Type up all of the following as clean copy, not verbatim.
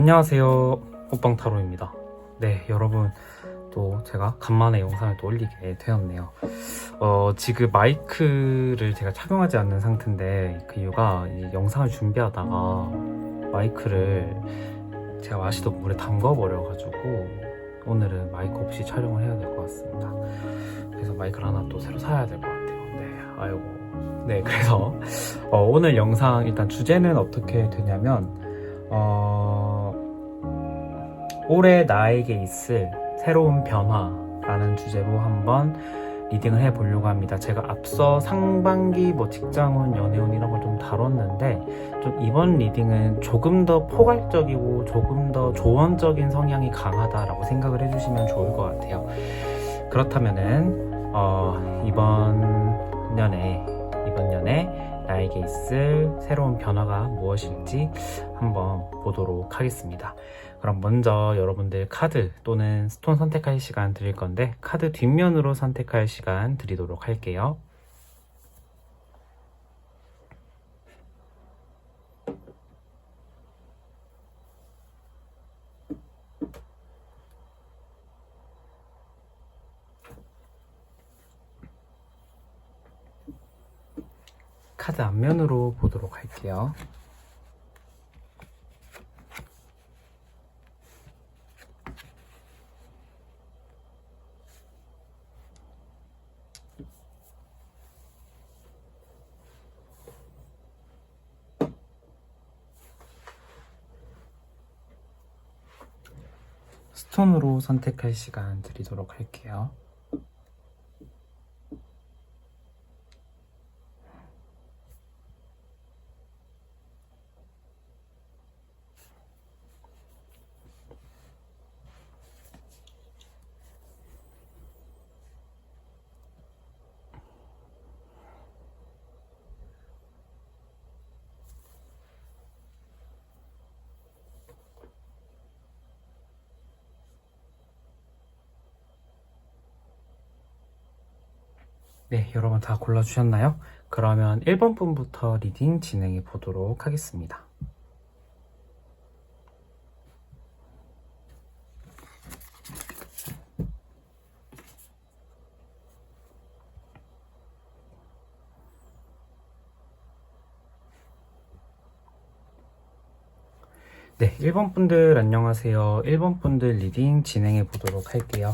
안녕하세요, 호빵타로입니다. 네, 여러분, 또 제가 간만에 영상을 또 올리게 되었네요. 지금 마이크를 제가 착용하지 않는 상태인데, 그 이유가 이 영상을 준비하다가 마이크를 제가 마시던 물에 담가버려가지고 오늘은 마이크 없이 촬영을 해야 될 것 같습니다. 그래서 마이크를 하나 또 새로 사야 될 것 같아요. 네, 아이고. 네, 그래서 오늘 영상 일단 주제는 어떻게 되냐면 올해 나에게 있을 새로운 변화라는 주제로 한번 리딩을 해보려고 합니다. 제가 앞서 상반기 직장운, 연애운 이런 걸 좀 다뤘는데 좀 이번 리딩은 조금 더 포괄적이고 조금 더 조언적인 성향이 강하다라고 생각을 해주시면 좋을 것 같아요. 그렇다면은 이번 년에 나에게 있을 새로운 변화가 무엇일지 한번 보도록 하겠습니다. 그럼 먼저 여러분들 카드 또는 스톤 선택할 시간 드릴 건데, 카드 뒷면으로 선택할 시간 드리도록 할게요. 카드 앞면으로 보도록 할게요. 스톤으로 선택할 시간 드리도록 할게요. 네, 여러분 다 골라주셨나요? 그러면 1번 분부터 리딩 진행해 보도록 하겠습니다. 네, 1번 분들 안녕하세요. 1번 분들 리딩 진행해 보도록 할게요.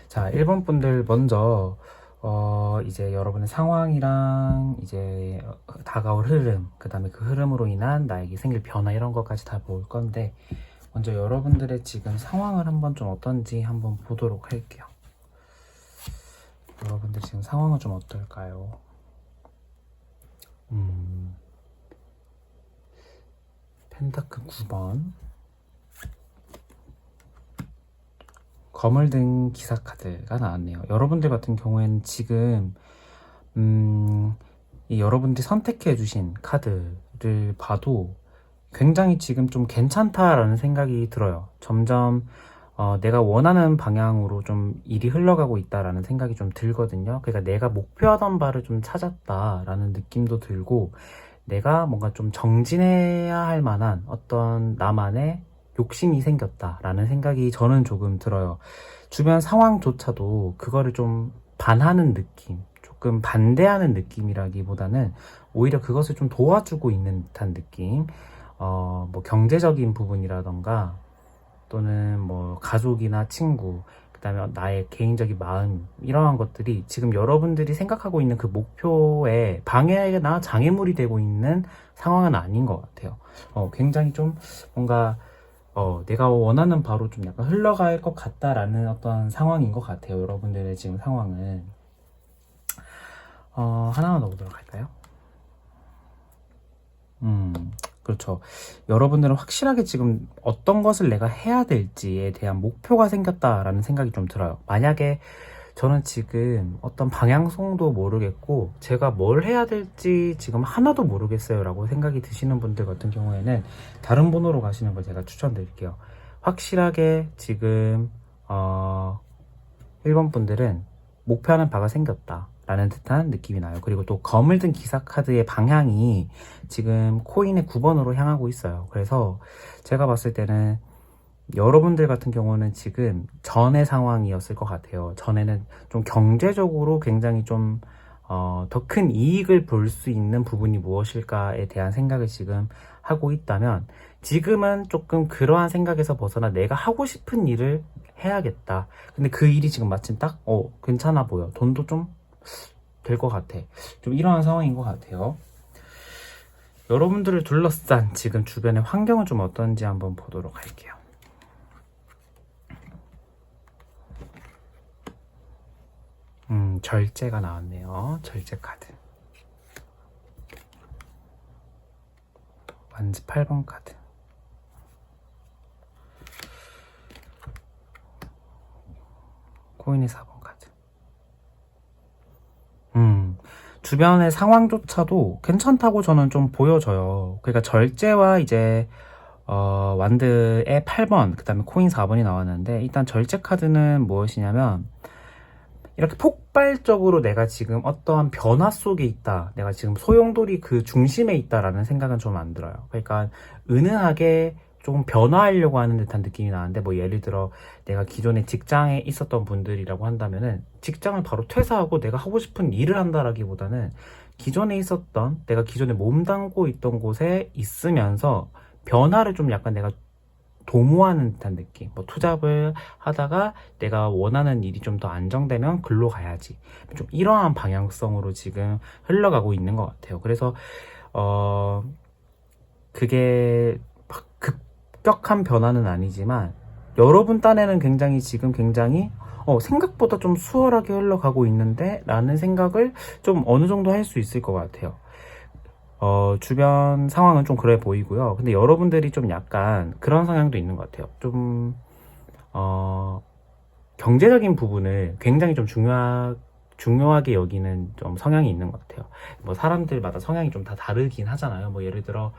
자, 1번 분들 먼저 이제 여러분의 상황이랑 이제 다가올 흐름, 그 다음에 그 흐름으로 인한 나에게 생길 변화 이런 것까지 다 볼 건데, 먼저 여러분들의 지금 상황을 한번 좀 어떤지 한번 보도록 할게요. 여러분들 지금 상황은 좀 어떨까요? 펜타클 9번, 거물등 기사 카드가 나왔네요. 여러분들 같은 경우에는 지금 이 여러분들이 선택해 주신 카드를 봐도 굉장히 지금 좀 괜찮다라는 생각이 들어요. 점점 내가 원하는 방향으로 좀 일이 흘러가고 있다라는 생각이 좀 들거든요. 그러니까 내가 목표하던 바를 좀 찾았다라는 느낌도 들고, 내가 뭔가 좀 정진해야 할 만한 어떤 나만의 욕심이 생겼다라는 생각이 저는 조금 들어요. 주변 상황조차도 그거를 좀 반하는 느낌, 조금 반대하는 느낌이라기보다는 오히려 그것을 좀 도와주고 있는 듯한 느낌. 경제적인 부분이라던가 또는 가족이나 친구, 그 다음에 나의 개인적인 마음, 이러한 것들이 지금 여러분들이 생각하고 있는 그 목표에 방해나 장애물이 되고 있는 상황은 아닌 것 같아요. 굉장히 좀 뭔가 내가 원하는 바로 좀 약간 흘러갈 것 같다라는 어떤 상황인 것 같아요. 여러분들의 지금 상황은. 하나만 더 보도록 할까요? 그렇죠. 여러분들은 확실하게 지금 어떤 것을 내가 해야 될지에 대한 목표가 생겼다라는 생각이 좀 들어요. 만약에 저는 지금 어떤 방향성도 모르겠고 제가 뭘 해야 될지 지금 하나도 모르겠어요 라고 생각이 드시는 분들 같은 경우에는 다른 번호로 가시는 걸 제가 추천드릴게요. 확실하게 지금 1번 분들은 목표하는 바가 생겼다. 라는 듯한 느낌이 나요. 그리고 또 검을 든 기사 카드의 방향이 지금 코인의 9번으로 향하고 있어요. 그래서 제가 봤을 때는 여러분들 같은 경우는 지금 전의 상황이었을 것 같아요. 전에는 좀 경제적으로 굉장히 좀 더 큰 이익을 볼 수 있는 부분이 무엇일까에 대한 생각을 지금 하고 있다면, 지금은 조금 그러한 생각에서 벗어나 내가 하고 싶은 일을 해야겠다. 근데 그 일이 지금 마침 딱 괜찮아 보여. 돈도 좀 될 것 같아. 좀 이러한 상황인 것 같아요. 여러분들을 둘러싼 지금 주변의 환경은 좀 어떤지 한번 보도록 할게요. 절제가 나왔네요. 절제 카드. 완즈 8번 카드. 코인의 4번 카드. 주변의 상황조차도 괜찮다고 저는 좀 보여져요. 그러니까 절제와 이제 완드의 8번, 그 다음에 코인 4번이 나왔는데, 일단 절제 카드는 무엇이냐면, 이렇게 폭발적으로 내가 지금 어떠한 변화 속에 있다, 내가 지금 소용돌이 그 중심에 있다라는 생각은 좀 안 들어요. 그러니까 은은하게 조금 변화하려고 하는 듯한 느낌이 나는데, 뭐 예를 들어 내가 기존에 직장에 있었던 분들이라고 한다면은 직장을 바로 퇴사하고 내가 하고 싶은 일을 한다라기보다는 기존에 있었던, 내가 기존에 몸담고 있던 곳에 있으면서 변화를 좀 약간 내가 도모하는 듯한 느낌. 뭐 투잡을 하다가 내가 원하는 일이 좀 더 안정되면 글로 가야지. 좀 이러한 방향성으로 지금 흘러가고 있는 것 같아요. 그래서 그게 막 급격한 변화는 아니지만 여러분 딴에는 굉장히 생각보다 좀 수월하게 흘러가고 있는데 라는 생각을 좀 어느 정도 할 수 있을 것 같아요. 주변 상황은 좀 그래 보이고요. 근데 여러분들이 좀 약간 그런 성향도 있는 것 같아요. 좀 경제적인 부분을 굉장히 좀 중요하게 여기는 좀 성향이 있는 것 같아요. 뭐 사람들마다 성향이 좀 다 다르긴 하잖아요. 뭐 예를 들어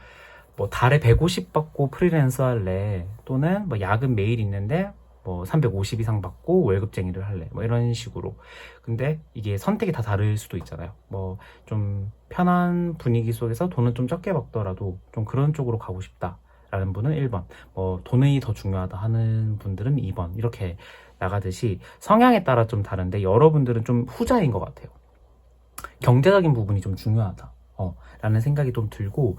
뭐 달에 150 받고 프리랜서 할래, 또는 뭐 야근 매일 있는데 뭐 350 이상 받고 월급쟁이를 할래, 뭐 이런 식으로. 근데 이게 선택이 다 다를 수도 있잖아요. 뭐 좀 편한 분위기 속에서 돈은 좀 적게 받더라도 좀 그런 쪽으로 가고 싶다 라는 분은 1번, 뭐 돈이 더 중요하다 하는 분들은 2번, 이렇게 나가듯이 성향에 따라 좀 다른데, 여러분들은 좀 후자인 것 같아요. 경제적인 부분이 좀 중요하다 라는 생각이 좀 들고,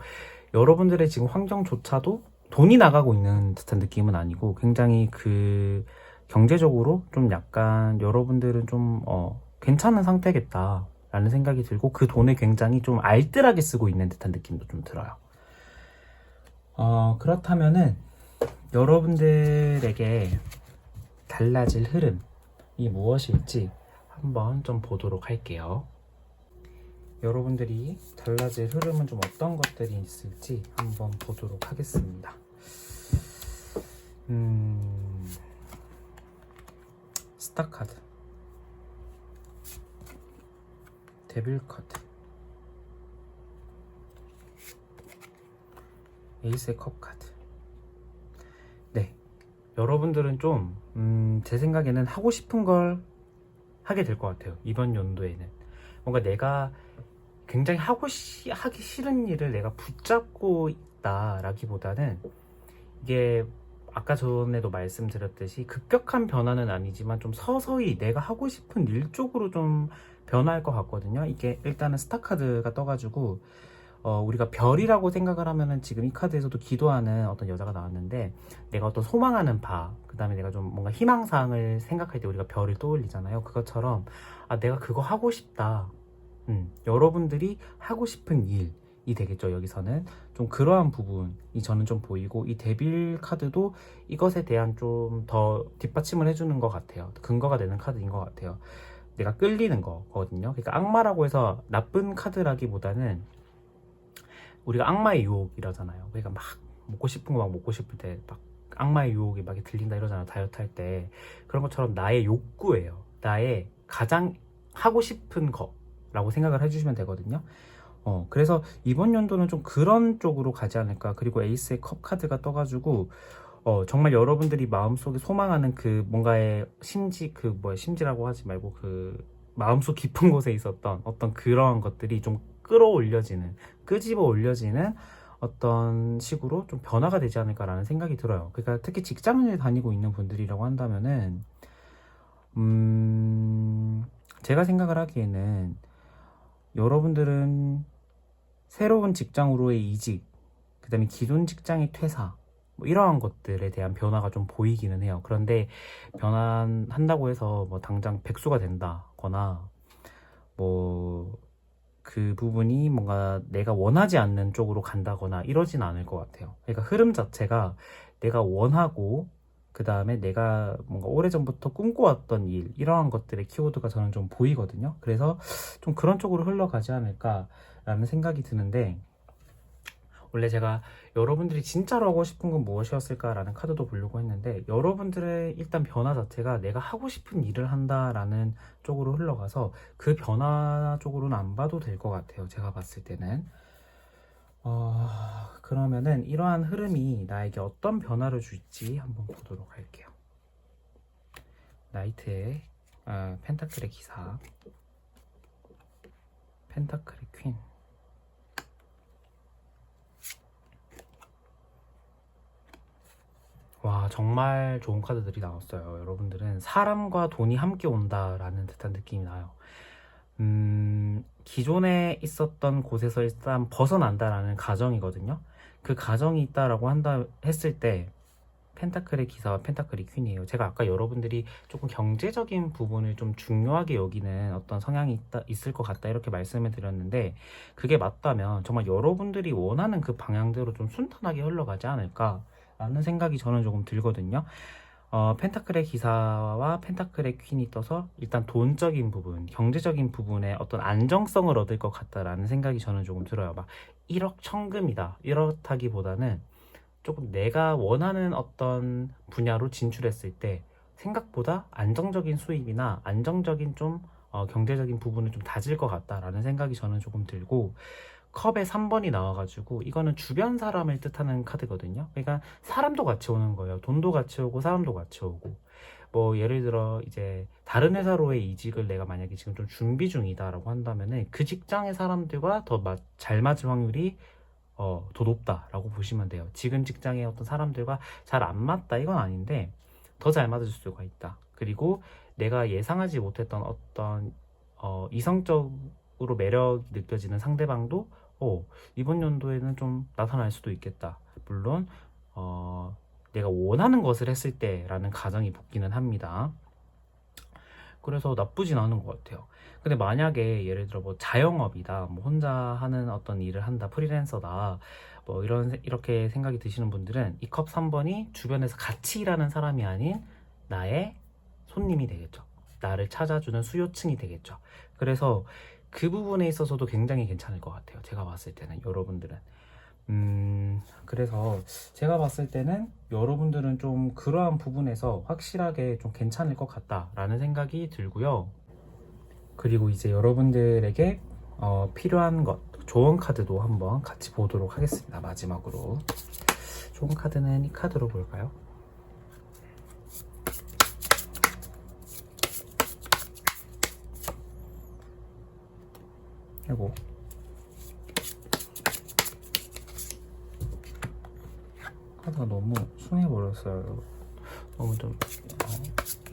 여러분들의 지금 환경조차도 돈이 나가고 있는 듯한 느낌은 아니고, 굉장히 그 경제적으로 좀 약간 여러분들은 좀 괜찮은 상태겠다 라는 생각이 들고, 그 돈을 굉장히 좀 알뜰하게 쓰고 있는 듯한 느낌도 좀 들어요. 그렇다면은 여러분들에게 달라질 흐름이 무엇일지 한번 좀 보도록 할게요. 여러분들이 달라질 흐름은 좀 어떤 것들이 있을지 한번 보도록 하겠습니다. 스타 카드, 데빌 카드, 에이스의 컵 카드. 네, 여러분들은 좀 제 생각에는 하고 싶은 걸 하게 될 것 같아요. 이번 연도에는 뭔가 내가 굉장히 하기 싫은 일을 내가 붙잡고 있다라기보다는, 이게 아까 전에도 말씀드렸듯이 급격한 변화는 아니지만 좀 서서히 내가 하고 싶은 일 쪽으로 좀 변화할 것 같거든요. 이게 일단은 스타 카드가 떠가지고 우리가 별이라고 생각을 하면은, 지금 이 카드에서도 기도하는 어떤 여자가 나왔는데, 내가 어떤 소망하는 바, 그 다음에 내가 좀 뭔가 희망사항을 생각할 때 우리가 별을 떠올리잖아요. 그것처럼 내가 그거 하고 싶다, 여러분들이 하고 싶은 일이 되겠죠. 여기서는 좀 그러한 부분이 저는 좀 보이고, 이 데빌 카드도 이것에 대한 좀 더 뒷받침을 해주는 것 같아요. 근거가 되는 카드인 것 같아요. 내가 끌리는 거거든요. 그러니까 악마라고 해서 나쁜 카드라기보다는, 우리가 악마의 유혹이라잖아요. 그러니까 막 먹고 싶은 거 막 먹고 싶을 때 막 악마의 유혹이 막 들린다 이러잖아요. 다이어트 할 때. 그런 것처럼 나의 욕구예요. 나의 가장 하고 싶은 거라고 생각을 해주시면 되거든요. 그래서 이번 연도는 좀 그런 쪽으로 가지 않을까. 그리고 에이스의 컵 카드가 떠가지고 정말 여러분들이 마음속에 소망하는 그 뭔가의 심지라고 하지 말고, 그 마음속 깊은 곳에 있었던 어떤 그런 것들이 좀 끌어올려지는, 끄집어 올려지는 어떤 식으로 좀 변화가 되지 않을까라는 생각이 들어요. 그러니까 특히 직장을 다니고 있는 분들이라고 한다면은, 제가 생각을 하기에는 여러분들은 새로운 직장으로의 이직, 그 다음에 기존 직장의 퇴사, 뭐 이러한 것들에 대한 변화가 좀 보이기는 해요. 그런데 변환한다고 해서 뭐 당장 백수가 된다거나 뭐 그 부분이 뭔가 내가 원하지 않는 쪽으로 간다거나 이러진 않을 것 같아요. 그러니까 흐름 자체가 내가 원하고 그 다음에 내가 뭔가 오래전부터 꿈꿔왔던 일, 이러한 것들의 키워드가 저는 좀 보이거든요. 그래서 좀 그런 쪽으로 흘러가지 않을까라는 생각이 드는데, 원래 제가 여러분들이 진짜로 하고 싶은 건 무엇이었을까라는 카드도 보려고 했는데, 여러분들의 일단 변화 자체가 내가 하고 싶은 일을 한다라는 쪽으로 흘러가서 그 변화 쪽으로는 안 봐도 될 것 같아요. 제가 봤을 때는. 그러면은 이러한 흐름이 나에게 어떤 변화를 줄지 한번 보도록 할게요. 나이트의 펜타클의 기사, 펜타클의 퀸. 와, 정말 좋은 카드들이 나왔어요. 여러분들은 사람과 돈이 함께 온다라는 듯한 느낌이 나요. 기존에 있었던 곳에서 일단 벗어난다라는 가정이거든요. 그 가정이 있다라고 했을 때 펜타클의 기사와 펜타클의 퀸이에요. 제가 아까 여러분들이 조금 경제적인 부분을 좀 중요하게 여기는 어떤 성향이 있을 것 같다 이렇게 말씀을 드렸는데, 그게 맞다면 정말 여러분들이 원하는 그 방향대로 좀 순탄하게 흘러가지 않을까 라는 생각이 저는 조금 들거든요. 펜타클의 기사와 펜타클의 퀸이 떠서 일단 돈적인 부분, 경제적인 부분에 어떤 안정성을 얻을 것 같다라는 생각이 저는 조금 들어요. 막 1억 천금이다 이렇다기보다는 조금 내가 원하는 어떤 분야로 진출했을 때 생각보다 안정적인 수입이나 안정적인 좀 경제적인 부분을 좀 다질 것 같다라는 생각이 저는 조금 들고, 컵에 3번이 나와가지고 이거는 주변 사람을 뜻하는 카드거든요. 그러니까 사람도 같이 오는 거예요. 돈도 같이 오고 사람도 같이 오고. 뭐 예를 들어 이제 다른 회사로의 이직을 내가 만약에 지금 좀 준비 중이다라고 한다면은 그 직장의 사람들과 더 잘 맞을 확률이 더 높다라고 보시면 돼요. 지금 직장의 어떤 사람들과 잘 안 맞다 이건 아닌데 더 잘 맞을 수가 있다. 그리고 내가 예상하지 못했던 어떤 이성적으로 매력 느껴지는 상대방도 이번 연도에는 좀 나타날 수도 있겠다. 물론 내가 원하는 것을 했을 때라는 가정이 붙기는 합니다. 그래서 나쁘진 않은 것 같아요. 근데 만약에 예를 들어 뭐 자영업이다, 뭐 혼자 하는 어떤 일을 한다, 프리랜서다, 뭐 이렇게 생각이 드시는 분들은 이 컵 3번이 주변에서 같이 일하는 사람이 아닌 나의 손님이 되겠죠. 나를 찾아주는 수요층이 되겠죠. 그래서 그 부분에 있어서도 굉장히 괜찮을 것 같아요. 제가 봤을 때는 여러분들은. 그래서 제가 봤을 때는 여러분들은 좀 그러한 부분에서 확실하게 좀 괜찮을 것 같다라는 생각이 들고요. 그리고 이제 여러분들에게 필요한 것, 조언 카드도 한번 같이 보도록 하겠습니다. 마지막으로 조언 카드는 이 카드로 볼까요? 아이고, 카드가 너무 숭해버렸어요. 너무 좀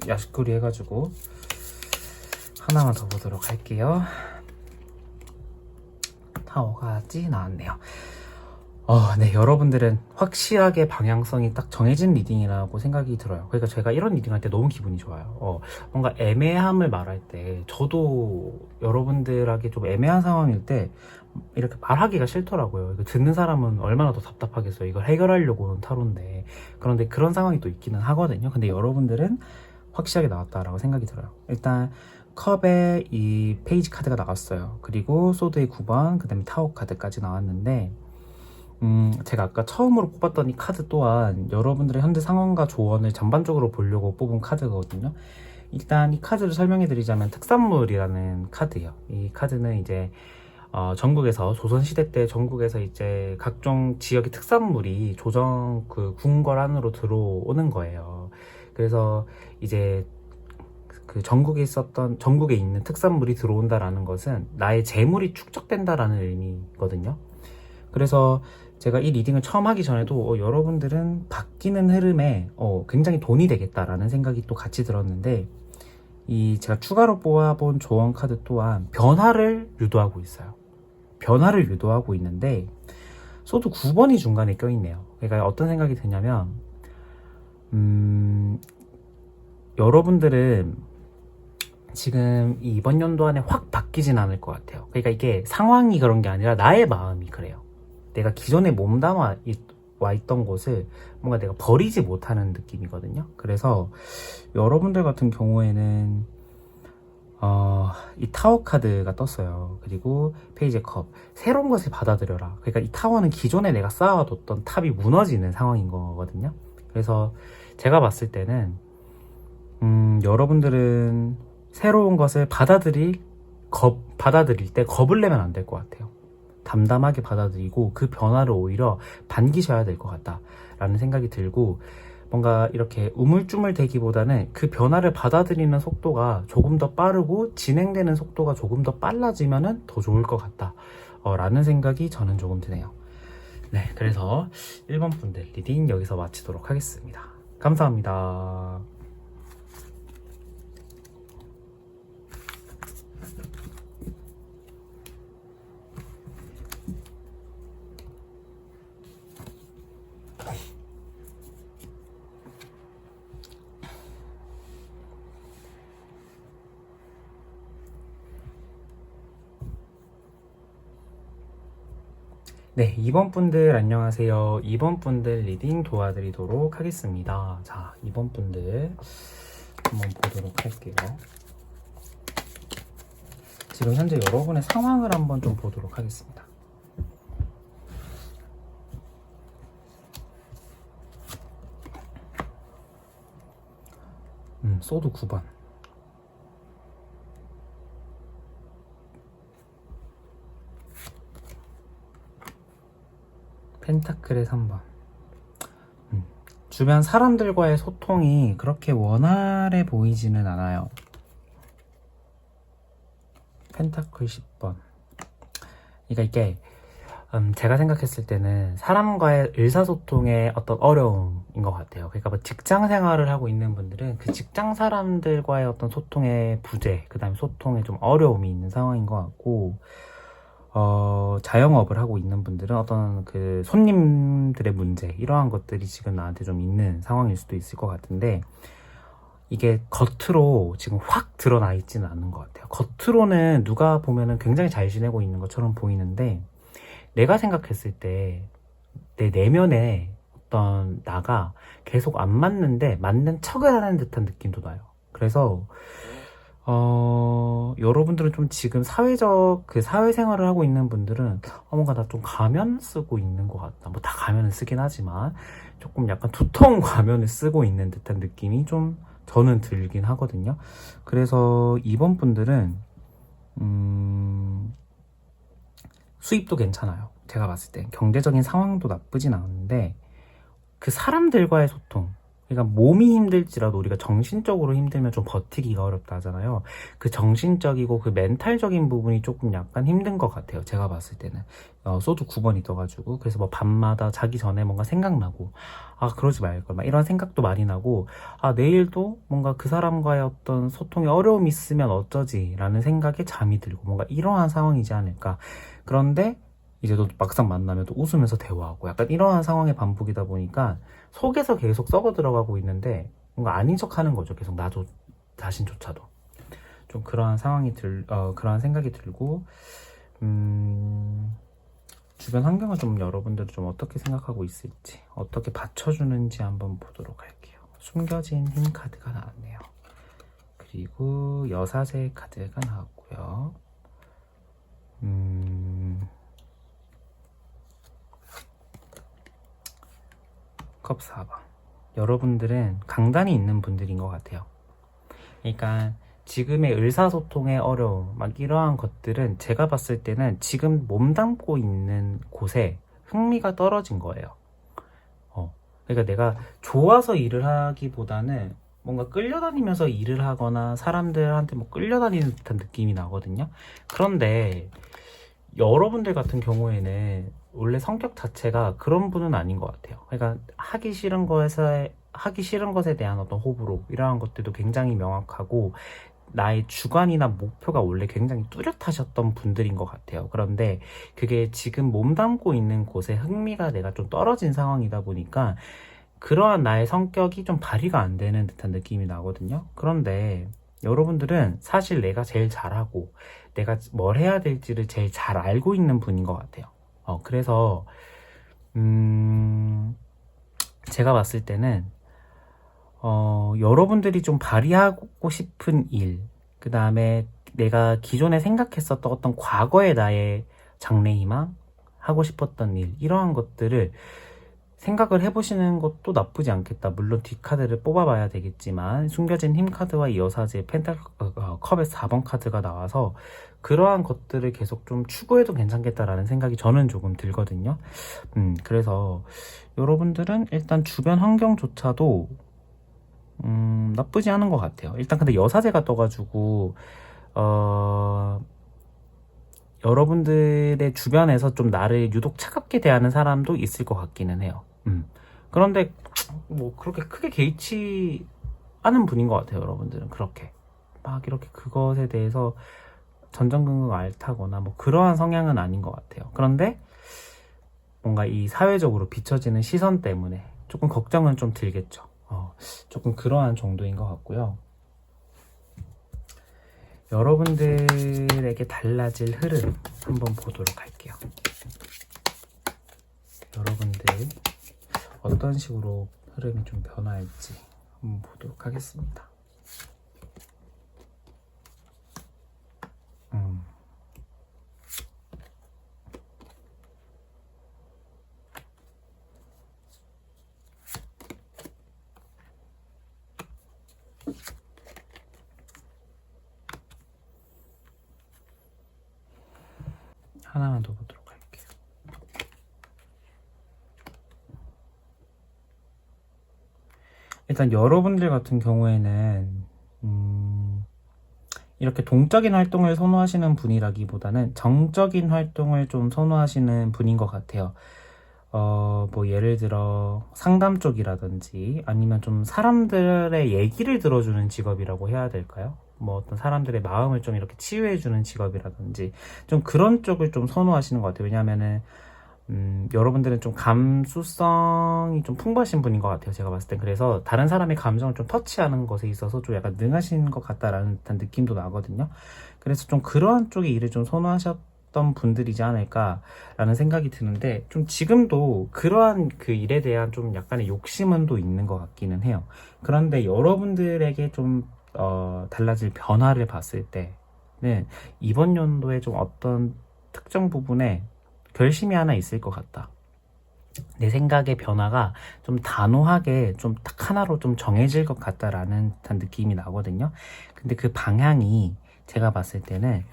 야식거리 해가지고 하나만 더 보도록 할게요. 타워가 나왔네요. 네, 여러분들은 확실하게 방향성이 딱 정해진 리딩이라고 생각이 들어요. 그러니까 제가 이런 리딩 할 때 너무 기분이 좋아요. 뭔가 애매함을 말할 때 저도 여러분들에게 좀 애매한 상황일 때 이렇게 말하기가 싫더라고요. 이거 듣는 사람은 얼마나 더 답답하겠어요. 이걸 해결하려고 온 타로인데. 그런데 그런 상황이 또 있기는 하거든요. 근데 여러분들은 확실하게 나왔다라고 생각이 들어요. 일단 컵에 이 페이지 카드가 나왔어요. 그리고 소드의 9번, 그 다음에 타워 카드까지 나왔는데, 제가 아까 처음으로 뽑았던 이 카드 또한 여러분들의 현재 상황과 조언을 전반적으로 보려고 뽑은 카드거든요. 일단 이 카드를 설명해 드리자면 특산물이라는 카드예요. 이 카드는 이제 전국에서 조선시대 때 전국에서 이제 각종 지역의 특산물이 조정 그 궁궐 안으로 들어오는 거예요. 그래서 이제 그 전국에 있는 특산물이 들어온다라는 것은 나의 재물이 축적된다라는 의미거든요. 그래서 제가 이 리딩을 처음 하기 전에도 여러분들은 바뀌는 흐름에 굉장히 돈이 되겠다라는 생각이 또 같이 들었는데, 이 제가 추가로 뽑아본 조언 카드 또한 변화를 유도하고 있어요. 변화를 유도하고 있는데 소드 9번이 중간에 껴있네요. 그러니까 어떤 생각이 드냐면 여러분들은 지금 이번 연도 안에 확 바뀌진 않을 것 같아요. 그러니까 이게 상황이 그런 게 아니라 나의 마음이 그래요. 내가 기존에 몸담아 와 있던 곳을 뭔가 내가 버리지 못하는 느낌이거든요. 그래서 여러분들 같은 경우에는 이 타워 카드가 떴어요. 그리고 페이지 컵, 새로운 것을 받아들여라. 그러니까 이 타워는 기존에 내가 쌓아뒀던 탑이 무너지는 상황인 거거든요. 그래서 제가 봤을 때는 여러분들은 새로운 것을 받아들일 때 겁을 내면 안 될 것 같아요. 담담하게 받아들이고 그 변화를 오히려 반기셔야 될 것 같다라는 생각이 들고, 뭔가 이렇게 우물쭈물대기보다는 그 변화를 받아들이는 속도가 조금 더 빠르고 진행되는 속도가 조금 더 빨라지면은 더 좋을 것 같다 라는 생각이 저는 조금 드네요. 네, 그래서 1번 분들 리딩 여기서 마치도록 하겠습니다. 감사합니다. 네, 2번 분들 안녕하세요. 2번 분들 리딩 도와드리도록 하겠습니다. 자, 2번 분들 한번 보도록 할게요. 지금 현재 여러분의 상황을 한번 좀 보도록 하겠습니다. 소드 9번. 펜타클의 3번. 주변 사람들과의 소통이 그렇게 원활해 보이지는 않아요. 펜타클 10번. 그러니까 이게 제가 생각했을 때는 사람과의 의사소통의 어떤 어려움인 것 같아요. 그러니까 뭐 직장 생활을 하고 있는 분들은 그 직장 사람들과의 어떤 소통의 부재, 그 다음에 소통에 좀 어려움이 있는 상황인 것 같고, 자영업을 하고 있는 분들은 어떤 그 손님들의 문제, 이러한 것들이 지금 나한테 좀 있는 상황일 수도 있을 것 같은데, 이게 겉으로 지금 확 드러나 있지는 않는 것 같아요. 겉으로는 누가 보면은 굉장히 잘 지내고 있는 것처럼 보이는데, 내가 생각했을 때 내 내면에 어떤 나가 계속 안 맞는데 맞는 척을 하는 듯한 느낌도 나요. 그래서 여러분들은 좀 지금 사회생활을 하고 있는 분들은 뭔가 나 좀 가면 쓰고 있는 것 같다. 뭐 다 가면을 쓰긴 하지만 조금 약간 두터운 가면을 쓰고 있는 듯한 느낌이 좀 저는 들긴 하거든요. 그래서 이번 분들은 수입도 괜찮아요. 제가 봤을 땐 경제적인 상황도 나쁘진 않은데 그 사람들과의 소통, 그러니까 몸이 힘들지라도 우리가 정신적으로 힘들면 좀 버티기가 어렵다 하잖아요. 그 정신적이고 그 멘탈적인 부분이 조금 약간 힘든 것 같아요. 제가 봤을 때는 소드 9번이 떠가지고, 그래서 뭐 밤마다 자기 전에 뭔가 생각나고, 그러지 말걸, 막 이런 생각도 많이 나고, 내일도 뭔가 그 사람과의 어떤 소통에 어려움이 있으면 어쩌지 라는 생각에 잠이 들고, 뭔가 이러한 상황이지 않을까. 그런데 이제 또 막상 만나면 또 웃으면서 대화하고, 약간 이러한 상황의 반복이다 보니까 속에서 계속 썩어 들어가고 있는데 뭔가 아닌 척 하는 거죠. 계속 나도 자신조차도 좀 그러한 그러한 생각이 들고, 주변 환경을 좀 여러분들은 좀 어떻게 생각하고 있을지, 어떻게 받쳐주는지 한번 보도록 할게요. 숨겨진 흰 카드가 나왔네요. 그리고 여사제 카드가 나왔고요. 컵 4번. 여러분들은 강단이 있는 분들인 것 같아요. 그러니까 지금의 의사소통의 어려움, 막 이러한 것들은 제가 봤을 때는 지금 몸담고 있는 곳에 흥미가 떨어진 거예요. 그러니까 내가 좋아서 일을 하기보다는 뭔가 끌려다니면서 일을 하거나 사람들한테 뭐 끌려다니는 듯한 느낌이 나거든요. 그런데 여러분들 같은 경우에는 원래 성격 자체가 그런 분은 아닌 것 같아요. 그러니까 하기 싫은 것에 대한 어떤 호불호 이러한 것들도 굉장히 명확하고 나의 주관이나 목표가 원래 굉장히 뚜렷하셨던 분들인 것 같아요. 그런데 그게 지금 몸담고 있는 곳에 흥미가 내가 좀 떨어진 상황이다 보니까 그러한 나의 성격이 좀 발휘가 안 되는 듯한 느낌이 나거든요. 그런데 여러분들은 사실 내가 제일 잘하고 내가 뭘 해야 될지를 제일 잘 알고 있는 분인 것 같아요. 그래서 제가 봤을 때는 여러분들이 좀 발휘하고 싶은 일, 그 다음에 내가 기존에 생각했었던 어떤 과거의 나의 장래희망, 하고 싶었던 일, 이러한 것들을 생각을 해보시는 것도 나쁘지 않겠다. 물론 뒷카드를 뽑아봐야 되겠지만 숨겨진 힘 카드와 이 여사제 컵의 4번 카드가 나와서 그러한 것들을 계속 좀 추구해도 괜찮겠다라는 생각이 저는 조금 들거든요. 그래서 여러분들은 일단 주변 환경조차도 나쁘지 않은 것 같아요. 일단 근데 여사제가 떠가지고 여러분들의 주변에서 좀 나를 유독 차갑게 대하는 사람도 있을 것 같기는 해요. 그런데 뭐 그렇게 크게 개의치 않은 분인 것 같아요. 여러분들은 그렇게 막 이렇게 그것에 대해서 전전긍긍 앓다거나 뭐 그러한 성향은 아닌 것 같아요. 그런데 뭔가 이 사회적으로 비춰지는 시선 때문에 조금 걱정은 좀 들겠죠. 조금 그러한 정도인 것 같고요. 여러분들에게 달라질 흐름 한번 보도록 할게요. 여러분들 어떤 식으로 흐름이 좀 변화할지 한번 보도록 하겠습니다. 하나만 더 보도록 할게요. 일단 여러분들 같은 경우에는 이렇게 동적인 활동을 선호하시는 분이라기보다는 정적인 활동을 좀 선호하시는 분인 것 같아요. 뭐 예를 들어 상담 쪽이라든지 아니면 좀 사람들의 얘기를 들어주는 직업이라고 해야 될까요? 뭐 어떤 사람들의 마음을 좀 이렇게 치유해주는 직업이라든지 좀 그런 쪽을 좀 선호하시는 것 같아요. 왜냐하면은 여러분들은 좀 감수성이 좀 풍부하신 분인 것 같아요. 제가 봤을 땐. 그래서 다른 사람의 감정을 좀 터치하는 것에 있어서 좀 약간 능하신 것 같다라는 듯한 느낌도 나거든요. 그래서 좀 그러한 쪽의 일을 좀 선호하셨던 분들이지 않을까라는 생각이 드는데 좀 지금도 그러한 그 일에 대한 좀 약간의 욕심은 또 있는 것 같기는 해요. 그런데 여러분들에게 좀 달라질 변화를 봤을 때는 이번 연도에 좀 어떤 특정 부분에 결심이 하나 있을 것 같다. 내 생각의 변화가 좀 단호하게 좀 딱 하나로 좀 정해질 것 같다라는 듯한 느낌이 나거든요. 근데 그 방향이 제가 봤을 때는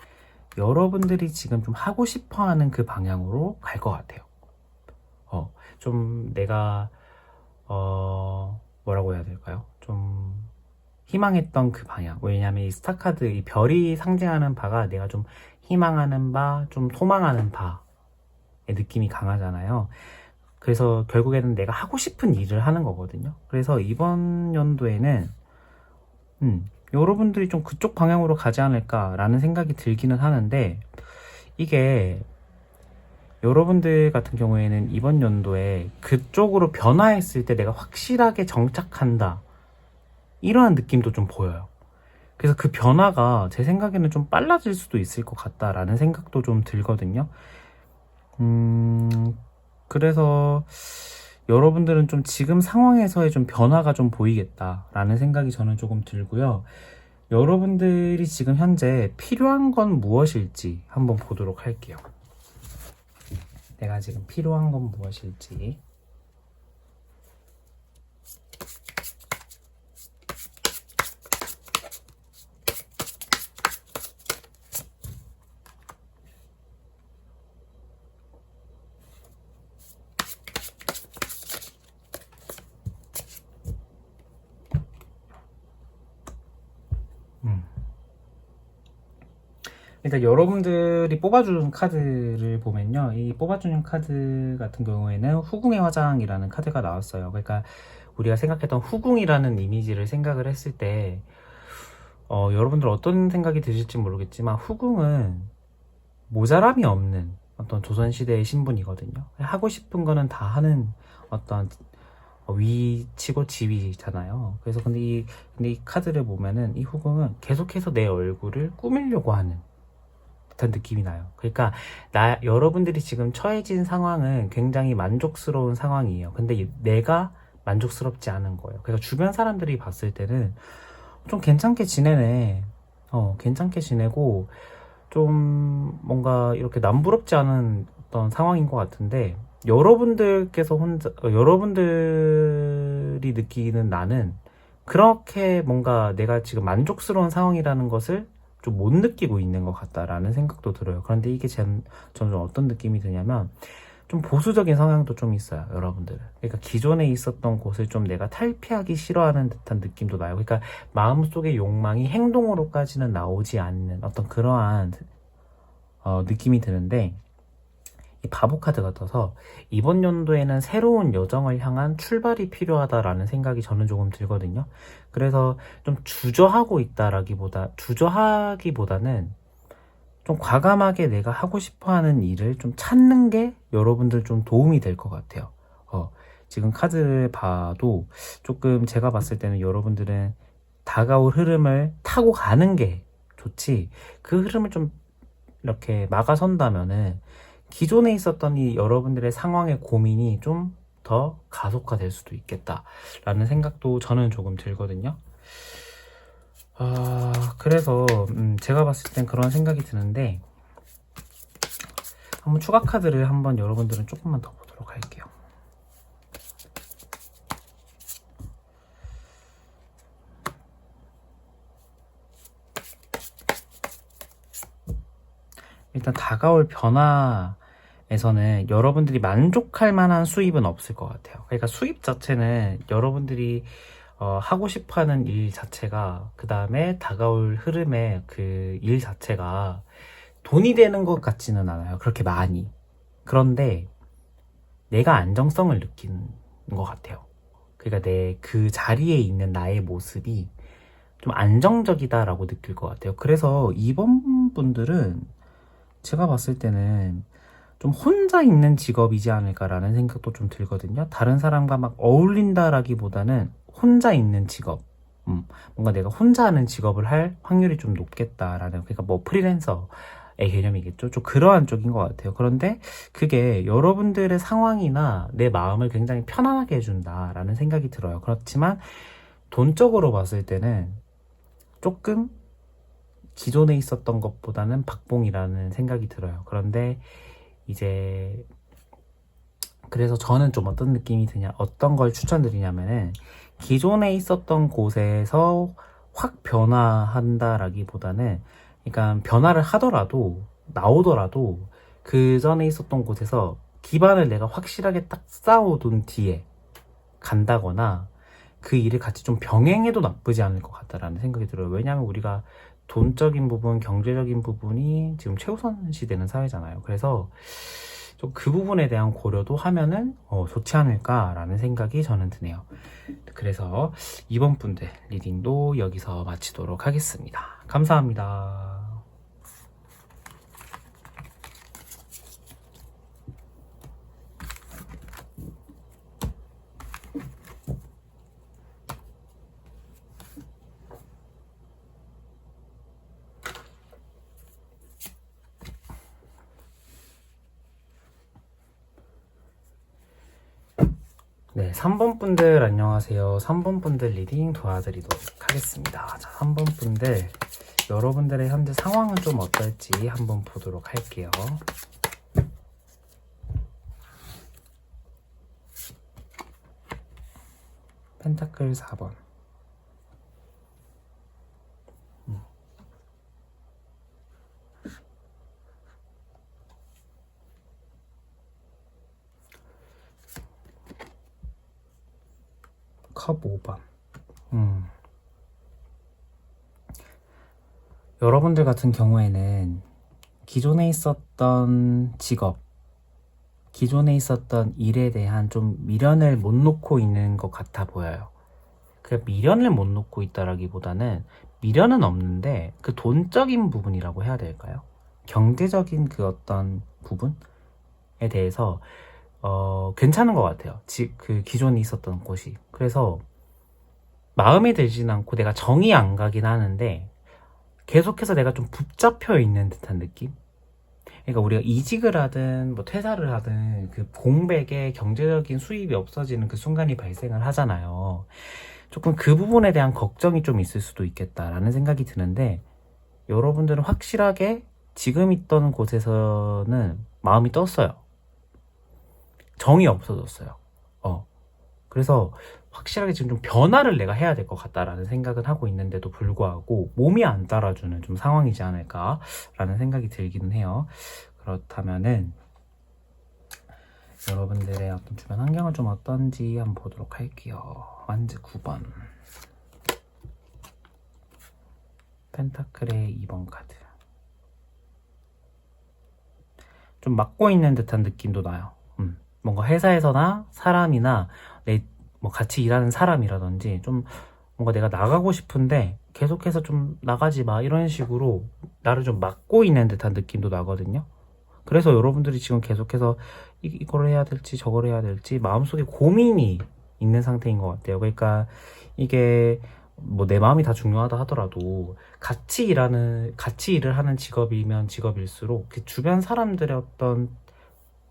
여러분들이 지금 좀 하고 싶어 하는 그 방향으로 갈 것 같아요. 좀 내가, 뭐라고 해야 될까요? 좀 희망했던 그 방향. 왜냐하면 이 스타카드, 이 별이 상징하는 바가 내가 좀 희망하는 바, 좀 소망하는 바. 느낌이 강하잖아요. 그래서 결국에는 내가 하고 싶은 일을 하는 거거든요. 그래서 이번 연도에는 여러분들이 좀 그쪽 방향으로 가지 않을까라는 생각이 들기는 하는데 이게 여러분들 같은 경우에는 이번 연도에 그쪽으로 변화했을 때 내가 확실하게 정착한다 이러한 느낌도 좀 보여요. 그래서 그 변화가 제 생각에는 좀 빨라질 수도 있을 것 같다라는 생각도 좀 들거든요. 그래서 여러분들은 좀 지금 상황에서의 좀 변화가 좀 보이겠다라는 생각이 저는 조금 들고요. 여러분들이 지금 현재 필요한 건 무엇일지 한번 보도록 할게요. 내가 지금 필요한 건 무엇일지. 일단 여러분들이 뽑아주는 카드를 보면요. 이 뽑아주는 카드 같은 경우에는 후궁의 화장이라는 카드가 나왔어요. 그러니까 우리가 생각했던 후궁이라는 이미지를 생각을 했을 때 여러분들 어떤 생각이 드실지 모르겠지만 후궁은 모자람이 없는 어떤 조선시대의 신분이거든요. 하고 싶은 거는 다 하는 어떤 위치고 지위잖아요. 그래서 근데 이 카드를 보면은 이 후궁은 계속해서 내 얼굴을 꾸미려고 하는 듯한 느낌이 나요. 그러니까 여러분들이 지금 처해진 상황은 굉장히 만족스러운 상황이에요. 근데 내가 만족스럽지 않은 거예요. 그러니까 주변 사람들이 봤을 때는 좀 괜찮게 지내네. 괜찮게 지내고 좀 뭔가 이렇게 남부럽지 않은 어떤 상황인 것 같은데 여러분들이 느끼는 나는 그렇게 뭔가 내가 지금 만족스러운 상황이라는 것을 좀 못 느끼고 있는 것 같다라는 생각도 들어요. 그런데 이게 저는 좀 어떤 느낌이 드냐면 좀 보수적인 성향도 좀 있어요, 여러분들. 그러니까 기존에 있었던 곳을 좀 내가 탈피하기 싫어하는 듯한 느낌도 나요. 그러니까 마음속의 욕망이 행동으로까지는 나오지 않는 어떤 그러한 느낌이 드는데 이 바보 카드가 떠서 이번 연도에는 새로운 여정을 향한 출발이 필요하다라는 생각이 저는 조금 들거든요. 그래서 좀 주저하기보다는 좀 과감하게 내가 하고 싶어 하는 일을 좀 찾는 게 여러분들 좀 도움이 될 것 같아요. 지금 카드를 봐도 조금 제가 봤을 때는 여러분들은 다가올 흐름을 타고 가는 게 좋지, 그 흐름을 좀 이렇게 막아선다면은 기존에 있었던 이 여러분들의 상황의 고민이 좀 더 가속화될 수도 있겠다라는 생각도 저는 조금 들거든요. 그래서 제가 봤을 땐 그런 생각이 드는데 한번 추가 카드를 한번 여러분들은 조금만 더 보도록 할게요. 일단 다가올 변화에서는 여러분들이 만족할 만한 수입은 없을 것 같아요. 그러니까 수입 자체는 여러분들이 하고 싶어하는 일 자체가, 그 다음에 다가올 흐름의 그 일 자체가 돈이 되는 것 같지는 않아요, 그렇게 많이. 그런데 내가 안정성을 느끼는 것 같아요. 그러니까 내 그 자리에 있는 나의 모습이 좀 안정적이다라고 느낄 것 같아요. 그래서 이번 분들은 제가 봤을 때는 좀 혼자 있는 직업이지 않을까라는 생각도 좀 들거든요. 다른 사람과 막 어울린다라기보다는 혼자 있는 직업. 뭔가 내가 혼자 하는 직업을 할 확률이 좀 높겠다라는, 그러니까 뭐 프리랜서의 개념이겠죠. 좀 그러한 쪽인 것 같아요. 그런데 그게 여러분들의 상황이나 내 마음을 굉장히 편안하게 해준다라는 생각이 들어요. 그렇지만 돈적으로 봤을 때는 조금 기존에 있었던 것보다는 박봉이라는 생각이 들어요. 그런데 이제 그래서 저는 좀 어떤 걸 추천드리냐면은 기존에 있었던 곳에서 확 변화한다라기보다는, 그러니까 변화를 하더라도 나오더라도 그 전에 있었던 곳에서 기반을 내가 확실하게 딱 쌓아둔 뒤에 간다거나 그 일을 같이 좀 병행해도 나쁘지 않을 것 같다라는 생각이 들어요. 왜냐하면 우리가 돈적인 부분, 경제적인 부분이 지금 최우선시 되는 사회잖아요. 그래서 좀 그 부분에 대한 고려도 하면은 좋지 않을까라는 생각이 저는 드네요. 그래서 이번 분들 리딩도 여기서 마치도록 하겠습니다. 감사합니다. 네, 3번 분들 안녕하세요. 3번 분들 리딩 도와드리도록 하겠습니다. 자, 3번 분들 여러분들의 현재 상황은 좀 어떨지 한번 보도록 할게요. 펜타클 4번. 컵 5번. 여러분들 같은 경우에는 기존에 있었던 직업, 기존에 있었던 일에 대한 좀 미련을 못 놓고 있는 것 같아 보여요. 그 미련을 못 놓고 있다라기보다는 미련은 없는데 그 돈적인 부분이라고 해야 될까요? 경제적인 그 어떤 부분에 대해서 괜찮은 것 같아요. 그 기존에 있었던 곳이. 그래서 마음에 들진 않고 내가 정이 안 가긴 하는데 계속해서 내가 좀 붙잡혀 있는 듯한 느낌? 그러니까 우리가 이직을 하든 뭐 퇴사를 하든 그 공백에 경제적인 수입이 없어지는 그 순간이 발생을 하잖아요. 조금 그 부분에 대한 걱정이 좀 있을 수도 있겠다라는 생각이 드는데 여러분들은 확실하게 지금 있던 곳에서는 마음이 떴어요. 정이 없어졌어요. 그래서 확실하게 지금 좀 변화를 내가 해야 될 것 같다라는 생각은 하고 있는데도 불구하고 몸이 안 따라주는 좀 상황이지 않을까라는 생각이 들기는 해요. 그렇다면은 여러분들의 어떤 주변 환경은 좀 어떤지 한번 보도록 할게요. 완즈 9번, 펜타클의 2번 카드. 좀 막고 있는 듯한 느낌도 나요. 뭔가 회사에서나 사람이나 뭐 같이 일하는 사람이라든지 좀 뭔가 내가 나가고 싶은데 계속해서 좀 나가지 마 이런 식으로 나를 좀 막고 있는 듯한 느낌도 나거든요. 그래서 여러분들이 지금 계속해서 이걸 해야 될지 저걸 해야 될지 마음속에 고민이 있는 상태인 것 같아요. 그러니까 이게 뭐 내 마음이 다 중요하다 하더라도 같이 일을 하는 직업이면 직업일수록 그 주변 사람들의 어떤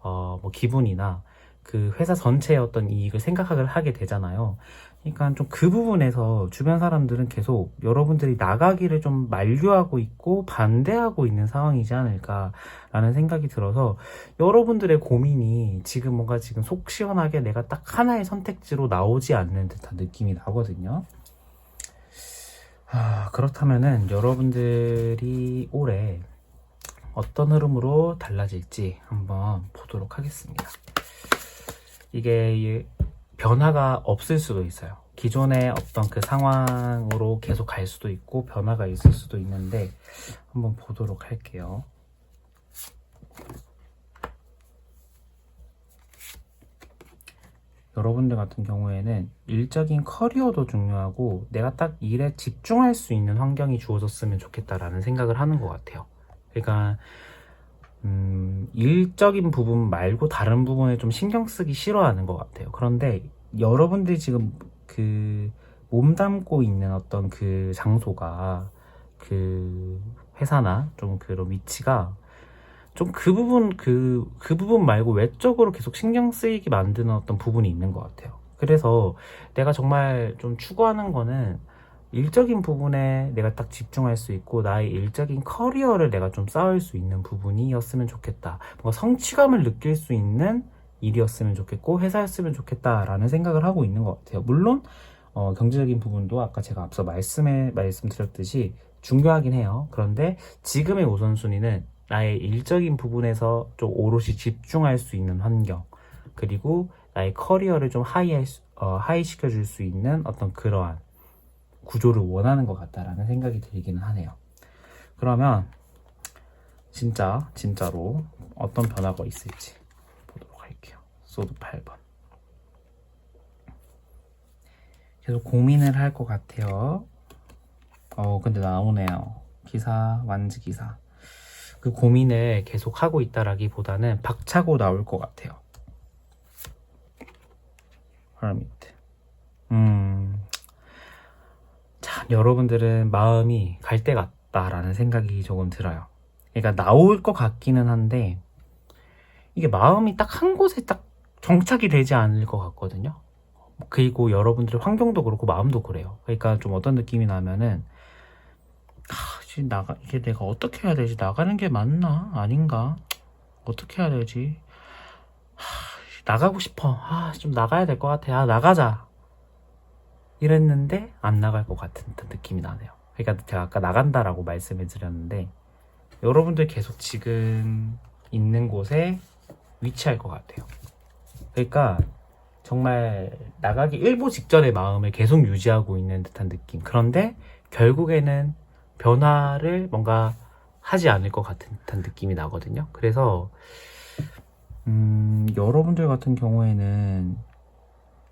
뭐 기분이나 그 회사 전체의 어떤 이익을 생각을 하게 되잖아요. 그러니까 좀 그 부분에서 주변 사람들은 계속 여러분들이 나가기를 좀 만류하고 있고 반대하고 있는 상황이지 않을까라는 생각이 들어서 여러분들의 고민이 지금 뭔가 지금 속 시원하게 내가 딱 하나의 선택지로 나오지 않는 듯한 느낌이 나거든요. 그렇다면은 여러분들이 올해 어떤 흐름으로 달라질지 한번 보도록 하겠습니다. 이게 변화가 없을 수도 있어요. 기존의 어떤 그 상황으로 계속 갈 수도 있고 변화가 있을 수도 있는데 한번 보도록 할게요. 여러분들 같은 경우에는 일적인 커리어도 중요하고 내가 딱 일에 집중할 수 있는 환경이 주어졌으면 좋겠다라는 생각을 하는 것 같아요. 그러니까 일적인 부분 말고 다른 부분에 좀 신경 쓰기 싫어하는 것 같아요. 그런데 여러분들이 지금 그 몸담고 있는 어떤 그 장소가 그 회사나 좀 그런 위치가 좀 그 부분 말고 외적으로 계속 신경 쓰이게 만드는 어떤 부분이 있는 것 같아요. 그래서 내가 정말 좀 추구하는 거는 일적인 부분에 내가 딱 집중할 수 있고 나의 일적인 커리어를 내가 좀 쌓을 수 있는 부분이었으면 좋겠다. 뭔가 성취감을 느낄 수 있는 일이었으면 좋겠고 회사였으면 좋겠다라는 생각을 하고 있는 것 같아요. 물론 경제적인 부분도 아까 제가 앞서 말씀드렸듯이 중요하긴 해요. 그런데 지금의 우선순위는 나의 일적인 부분에서 좀 오롯이 집중할 수 있는 환경, 그리고 나의 커리어를 좀 하이 시켜줄 수 있는 어떤 그러한 구조를 원하는 것 같다라는 생각이 들기는 하네요. 그러면 진짜로 어떤 변화가 있을지 보도록 할게요. 소드 8번. 계속 고민을 할 것 같아요. 근데 나오네요. 기사, 완즈 기사. 그 고민을 계속 하고 있다라기보다는 박차고 나올 것 같아요. 허미트. 참 여러분들은 마음이 갈 때 같다라는 생각이 조금 들어요. 그러니까 나올 것 같기는 한데 이게 마음이 딱 한 곳에 딱 정착이 되지 않을 것 같거든요. 그리고 여러분들의 환경도 그렇고 마음도 그래요. 그러니까 좀 어떤 느낌이 나면은 이게 내가 어떻게 해야 되지? 나가는 게 맞나? 아닌가? 어떻게 해야 되지? 나가고 싶어. 좀 나가야 될 것 같아. 나가자. 이랬는데 안 나갈 것 같은 느낌이 나네요. 그러니까 제가 아까 나간다라고 말씀을 드렸는데 여러분들 계속 지금 있는 곳에 위치할 것 같아요. 그러니까 정말 나가기 일보 직전의 마음을 계속 유지하고 있는 듯한 느낌. 그런데 결국에는 변화를 뭔가 하지 않을 것 같은 듯한 느낌이 나거든요. 그래서 여러분들 같은 경우에는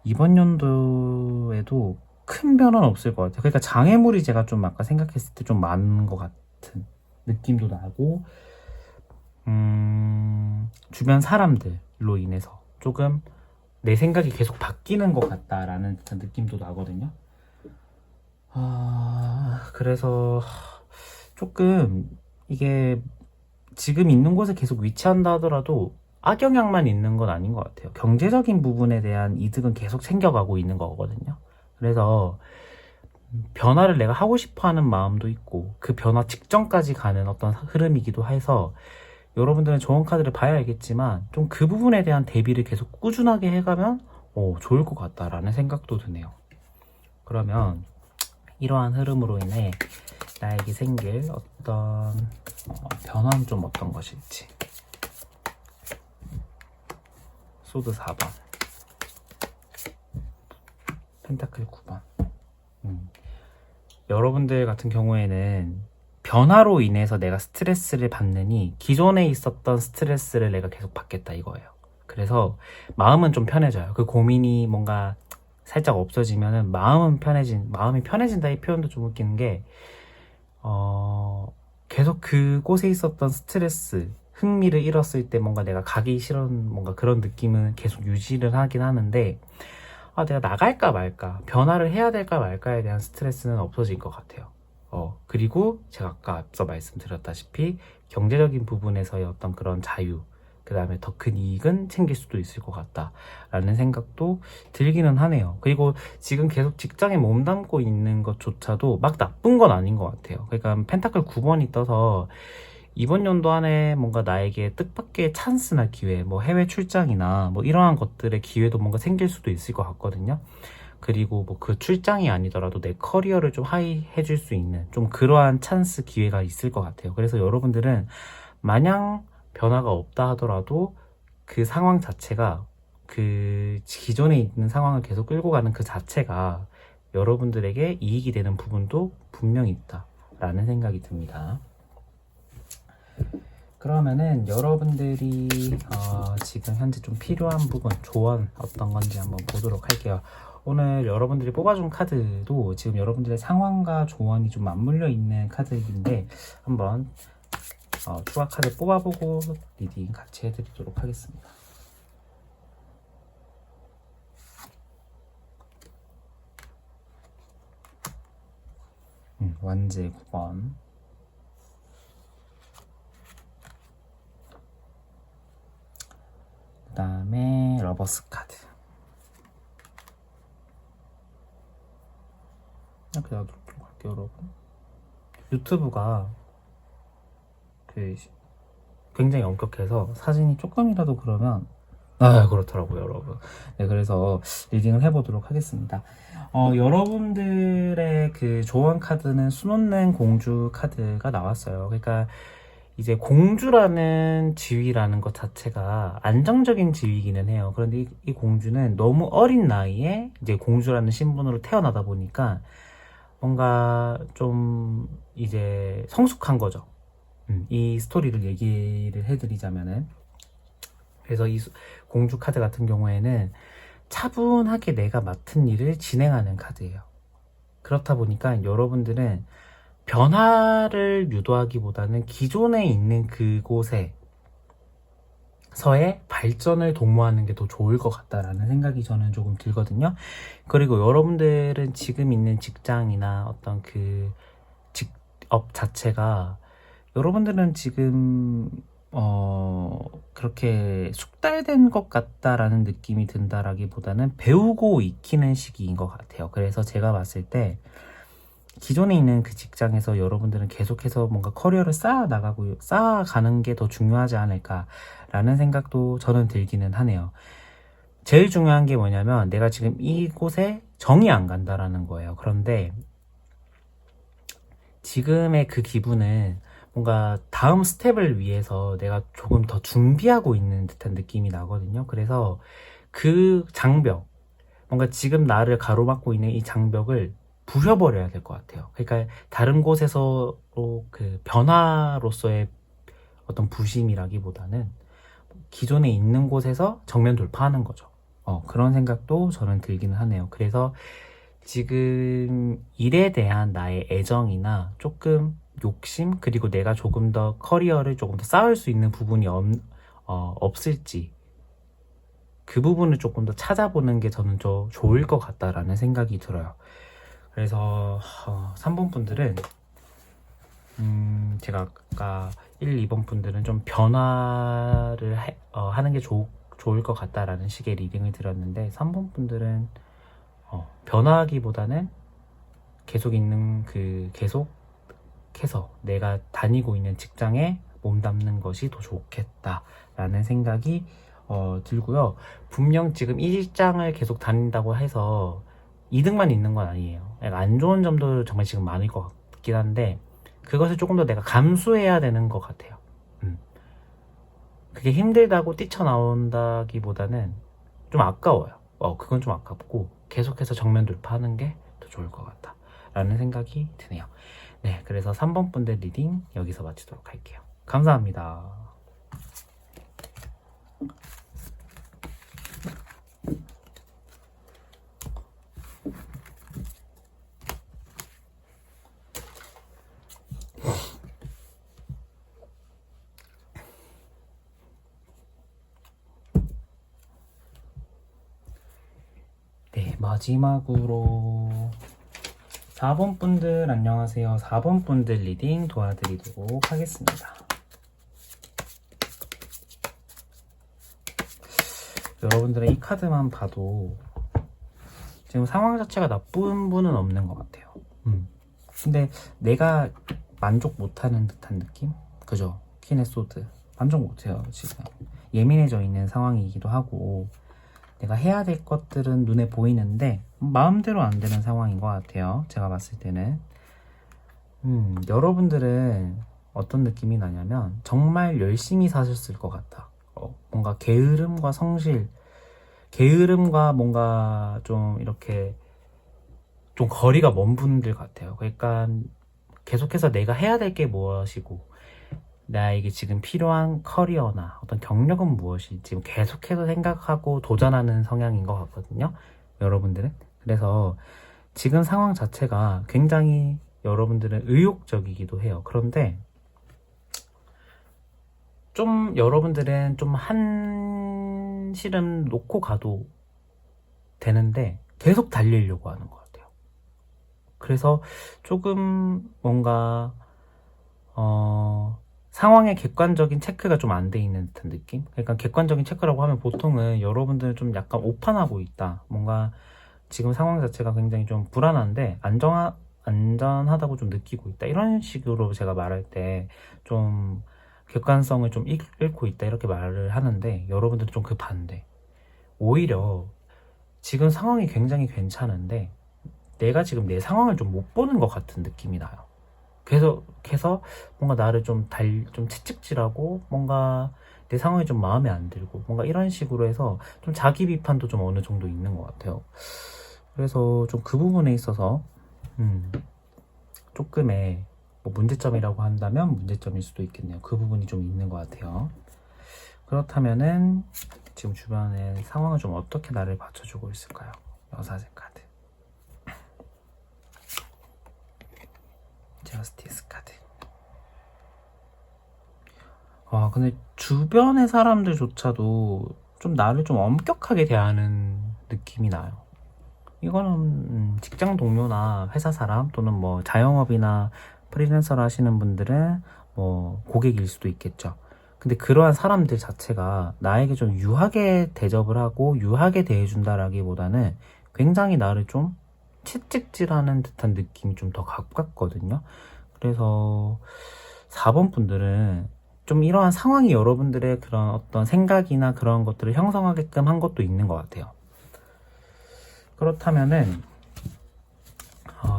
이번 연도에도 큰 변화는 없을 것 같아요. 그러니까 장애물이 제가 좀 아까 생각했을 때 좀 많은 것 같은 느낌도 나고, 주변 사람들로 인해서 조금 내 생각이 계속 바뀌는 것 같다라는 듯한 느낌도 나거든요. 그래서 조금 이게 지금 있는 곳에 계속 위치한다 하더라도 악영향만 있는 건 아닌 것 같아요. 경제적인 부분에 대한 이득은 계속 챙겨가고 있는 거거든요. 그래서 변화를 내가 하고 싶어 하는 마음도 있고, 그 변화 직전까지 가는 어떤 흐름이기도 해서 여러분들은 좋은 카드를 봐야 알겠지만 좀 그 부분에 대한 대비를 계속 꾸준하게 해가면 좋을 것 같다라는 생각도 드네요. 그러면 이러한 흐름으로 인해 나에게 생길 어떤 변화는 좀 어떤 것일지. 소드 4번, 펜타클 9번. 여러분들 같은 경우에는 변화로 인해서 내가 스트레스를 받느니 기존에 있었던 스트레스를 내가 계속 받겠다 이거예요. 그래서 마음은 좀 편해져요. 그 고민이 뭔가 살짝 없어지면은 마음이 편해진다 이 표현도 좀 웃기는 게, 계속 그곳에 있었던 스트레스, 흥미를 잃었을 때 뭔가 내가 가기 싫은 뭔가 그런 느낌은 계속 유지를 하긴 하는데, 내가 나갈까 말까, 변화를 해야 될까 말까에 대한 스트레스는 없어질 것 같아요. 그리고 제가 아까 앞서 말씀드렸다시피 경제적인 부분에서의 어떤 그런 자유, 그 다음에 더 큰 이익은 챙길 수도 있을 것 같다라는 생각도 들기는 하네요. 그리고 지금 계속 직장에 몸담고 있는 것조차도 막 나쁜 건 아닌 것 같아요. 그러니까 펜타클 9번이 떠서 이번 연도 안에 뭔가 나에게 뜻밖의 찬스나 기회, 뭐 해외 출장이나 뭐 이러한 것들의 기회도 뭔가 생길 수도 있을 것 같거든요. 그리고 뭐 그 출장이 아니더라도 내 커리어를 좀 하이 해줄 수 있는 좀 그러한 찬스 기회가 있을 것 같아요. 그래서 여러분들은 마냥 변화가 없다 하더라도 그 상황 자체가, 그 기존에 있는 상황을 계속 끌고 가는 그 자체가 여러분들에게 이익이 되는 부분도 분명히 있다라는 생각이 듭니다. 그러면은 여러분들이 지금 현재 좀 필요한 부분, 조언 어떤 건지 한번 보도록 할게요. 오늘 여러분들이 뽑아준 카드도 지금 여러분들의 상황과 조언이 좀 맞물려 있는 카드인데 한번 추가 카드 뽑아보고 리딩 같이 해드리도록 하겠습니다. 완제 9번, 그 다음에 러버스 카드. 이렇게 놔두도록 할게요, 여러분. 유튜브가 굉장히 엄격해서 사진이 조금이라도 그러면 그렇더라고요, 여러분. 네, 그래서 리딩을 해보도록 하겠습니다. 여러분들의 그 조언 카드는 수놓는 공주 카드가 나왔어요. 그러니까 이제 공주라는 지위라는 것 자체가 안정적인 지위이기는 해요. 그런데 이 공주는 너무 어린 나이에 이제 공주라는 신분으로 태어나다 보니까 뭔가 좀 이제 성숙한 거죠. 이 스토리를 얘기를 해드리자면은, 그래서 이 공주 카드 같은 경우에는 차분하게 내가 맡은 일을 진행하는 카드예요. 그렇다 보니까 여러분들은 변화를 유도하기보다는 기존에 있는 그곳에 서의 발전을 도모하는 게 더 좋을 것 같다라는 생각이 저는 조금 들거든요. 그리고 여러분들은 지금 있는 직장이나 어떤 그 직업 자체가, 여러분들은 지금 그렇게 숙달된 것 같다라는 느낌이 든다라기보다는 배우고 익히는 시기인 것 같아요. 그래서 제가 봤을 때 기존에 있는 그 직장에서 여러분들은 계속해서 뭔가 커리어를 쌓아가는 게 더 중요하지 않을까라는 생각도 저는 들기는 하네요. 제일 중요한 게 뭐냐면 내가 지금 이곳에 정이 안 간다라는 거예요. 그런데 지금의 그 기분은 뭔가 다음 스텝을 위해서 내가 조금 더 준비하고 있는 듯한 느낌이 나거든요. 그래서 그 장벽, 뭔가 지금 나를 가로막고 있는 이 장벽을 부셔버려야 될 것 같아요. 그러니까 다른 곳에서 그 변화로서의 어떤 부심이라기보다는 기존에 있는 곳에서 정면 돌파하는 거죠. 그런 생각도 저는 들기는 하네요. 그래서 지금 일에 대한 나의 애정이나 조금 욕심, 그리고 내가 조금 더 커리어를 조금 더 쌓을 수 있는 부분이 없을지, 그 부분을 조금 더 찾아보는 게 저는 더 좋을 것 같다라는 생각이 들어요. 그래서 3번 분들은 제가 아까 1, 2번 분들은 좀 변화를 하는 게 좋을 것 같다라는 식의 리딩을 드렸는데, 3번 분들은 변화하기보다는 계속해서 내가 다니고 있는 직장에 몸담는 것이 더 좋겠다라는 생각이 들고요. 분명 지금 이 직장을 계속 다닌다고 해서 이득만 있는 건 아니에요. 안 좋은 점도 정말 지금 많을 것 같긴 한데, 그것을 조금 더 내가 감수해야 되는 것 같아요. 그게 힘들다고 뛰쳐나온다기보다는 좀 아까워요. 그건 좀 아깝고 계속해서 정면 돌파하는 게 더 좋을 것 같다 라는 생각이 드네요. 네, 그래서 3번 분들 리딩 여기서 마치도록 할게요. 감사합니다. 네, 마지막으로 4번 분들 안녕하세요. 4번 분들 리딩 도와드리도록 하겠습니다. 여러분들의 이 카드만 봐도 지금 상황 자체가 나쁜 분은 없는 것 같아요. 근데 내가 만족 못하는 듯한 느낌? 그죠? 퀸의 소드 만족 못해요. 지금 예민해져 있는 상황이기도 하고, 내가 해야 될 것들은 눈에 보이는데 마음대로 안 되는 상황인 것 같아요. 제가 봤을 때는 여러분들은 어떤 느낌이 나냐면 정말 열심히 사셨을 것 같아. 뭔가 게으름과 성실, 게으름과 뭔가 좀 이렇게 좀 거리가 먼 분들 같아요. 그러니까 계속해서 내가 해야 될 게 무엇이고 나에게 지금 필요한 커리어나 어떤 경력은 무엇일지 계속해서 생각하고 도전하는 성향인 것 같거든요, 여러분들은. 그래서 지금 상황 자체가 굉장히 여러분들은 의욕적이기도 해요. 그런데 좀 여러분들은 좀 한시름 놓고 가도 되는데 계속 달리려고 하는 것 같아요. 그래서 조금 뭔가 상황의 객관적인 체크가 좀 안 돼 있는 듯한 느낌? 그러니까 객관적인 체크라고 하면 보통은 여러분들은 좀 약간 오판하고 있다, 뭔가 지금 상황 자체가 굉장히 좀 불안한데 안전하다고 좀 느끼고 있다, 이런 식으로 제가 말할 때 좀 객관성을 좀 잃고 있다 이렇게 말을 하는데, 여러분들은 좀 그 반대, 오히려 지금 상황이 굉장히 괜찮은데 내가 지금 내 상황을 좀 못 보는 것 같은 느낌이 나요. 계속해서 뭔가 나를 좀 채찍질하고 뭔가 내 상황이 좀 마음에 안 들고 뭔가 이런 식으로 해서 좀 자기 비판도 좀 어느 정도 있는 것 같아요. 그래서 좀 그 부분에 있어서 조금의 뭐 문제점이라고 한다면 문제점일 수도 있겠네요. 그 부분이 좀 있는 것 같아요. 그렇다면은 지금 주변의 상황을 좀 어떻게 나를 받쳐주고 있을까요? 여사제 카드, 저스티스 카드. 근데 주변의 사람들조차도 좀 나를 좀 엄격하게 대하는 느낌이 나요. 이거는 직장 동료나 회사 사람 또는 뭐 자영업이나 프리랜서를 하시는 분들은 뭐 고객일 수도 있겠죠. 근데 그러한 사람들 자체가 나에게 좀 유하게 대접을 하고 유하게 대해준다라기보다는 굉장히 나를 좀 채찍질하는 듯한 느낌이 좀 더 가깝거든요. 그래서 4번 분들은 좀 이러한 상황이 여러분들의 그런 어떤 생각이나 그런 것들을 형성하게끔 한 것도 있는 것 같아요. 그렇다면은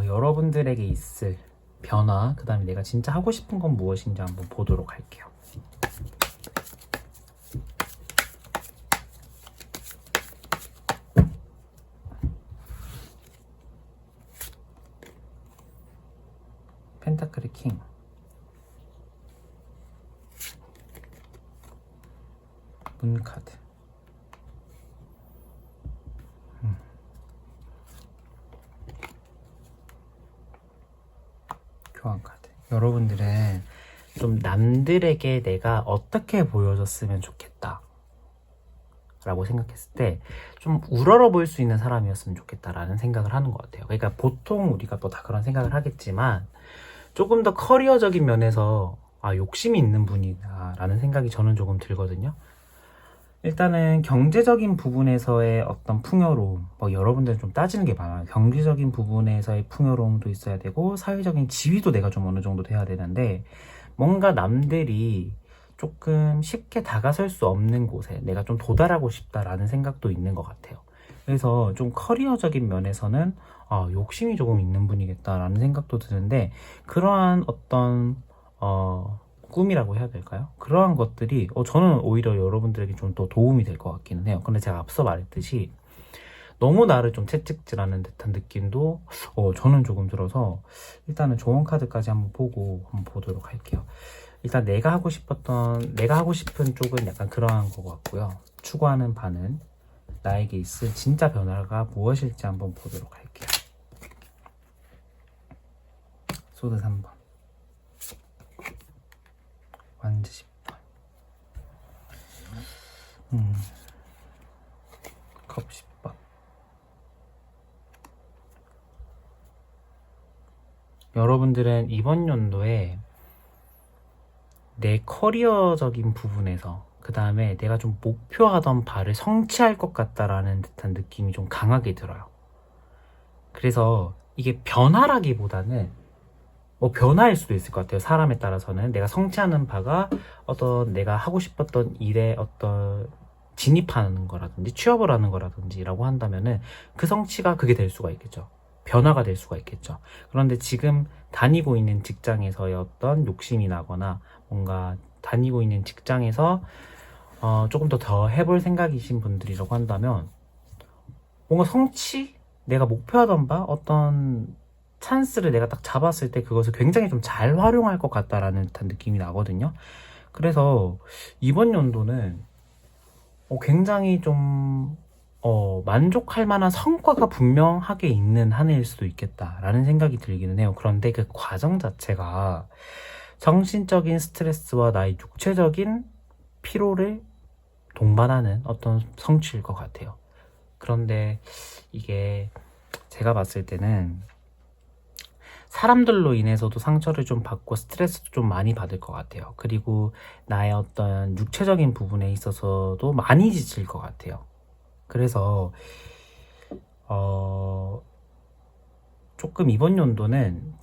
여러분들에게 있을 변화, 그 다음에 내가 진짜 하고 싶은 건 무엇인지 한번 보도록 할게요. 펜타클의 킹. 문 카드. 교환 카드. 여러분들은 좀 남들에게 내가 어떻게 보여줬으면 좋겠다 라고 생각했을 때 좀 우러러 보일 수 있는 사람이었으면 좋겠다라는 생각을 하는 것 같아요. 그러니까 보통 우리가 또 다 그런 생각을 하겠지만 조금 더 커리어적인 면에서 욕심이 있는 분이다 라는 생각이 저는 조금 들거든요. 일단은 경제적인 부분에서의 어떤 풍요로움, 여러분들은 좀 따지는 게 많아요. 경제적인 부분에서의 풍요로움도 있어야 되고 사회적인 지위도 내가 좀 어느 정도 돼야 되는데, 뭔가 남들이 조금 쉽게 다가설 수 없는 곳에 내가 좀 도달하고 싶다라는 생각도 있는 것 같아요. 그래서 좀 커리어적인 면에서는 욕심이 조금 있는 분이겠다라는 생각도 드는데, 그러한 어떤 꿈이라고 해야 될까요? 그러한 것들이 저는 오히려 여러분들에게 좀 더 도움이 될 것 같기는 해요. 근데 제가 앞서 말했듯이 너무 나를 좀 채찍질하는 듯한 느낌도 저는 조금 들어서, 일단은 조언 카드까지 한번 보도록 할게요. 일단 내가 하고 싶은 쪽은 약간 그러한 것 같고요. 추구하는 바는 나에게 있을 진짜 변화가 무엇일지 한번 보도록 할게요. 소드 3번, 완즈 10번, 컵 10번. 여러분들은 이번 연도에 내 커리어적인 부분에서, 그 다음에 내가 좀 목표하던 바를 성취할 것 같다라는 듯한 느낌이 좀 강하게 들어요. 그래서 이게 변화라기보다는 변화일 수도 있을 것 같아요. 사람에 따라서는 내가 성취하는 바가 어떤 내가 하고 싶었던 일에 어떤 진입하는 거라든지 취업을 하는 거라든지라고 한다면은 그 성취가 그게 될 수가 있겠죠. 변화가 될 수가 있겠죠. 그런데 지금 다니고 있는 직장에서의 어떤 욕심이 나거나 뭔가 다니고 있는 직장에서 조금 더 해볼 생각이신 분들이라고 한다면, 뭔가 내가 목표하던 바 어떤 찬스를 내가 딱 잡았을 때 그것을 굉장히 좀 잘 활용할 것 같다라는 듯한 느낌이 나거든요. 그래서 이번 연도는 굉장히 좀 만족할 만한 성과가 분명하게 있는 한 해일 수도 있겠다라는 생각이 들기는 해요. 그런데 그 과정 자체가 정신적인 스트레스와 나의 육체적인 피로를 동반하는 어떤 성취일 것 같아요. 그런데 이게 제가 봤을 때는 사람들로 인해서도 상처를 좀 받고 스트레스도 좀 많이 받을 것 같아요. 그리고 나의 어떤 육체적인 부분에 있어서도 많이 지칠 것 같아요. 그래서 조금 이번 연도는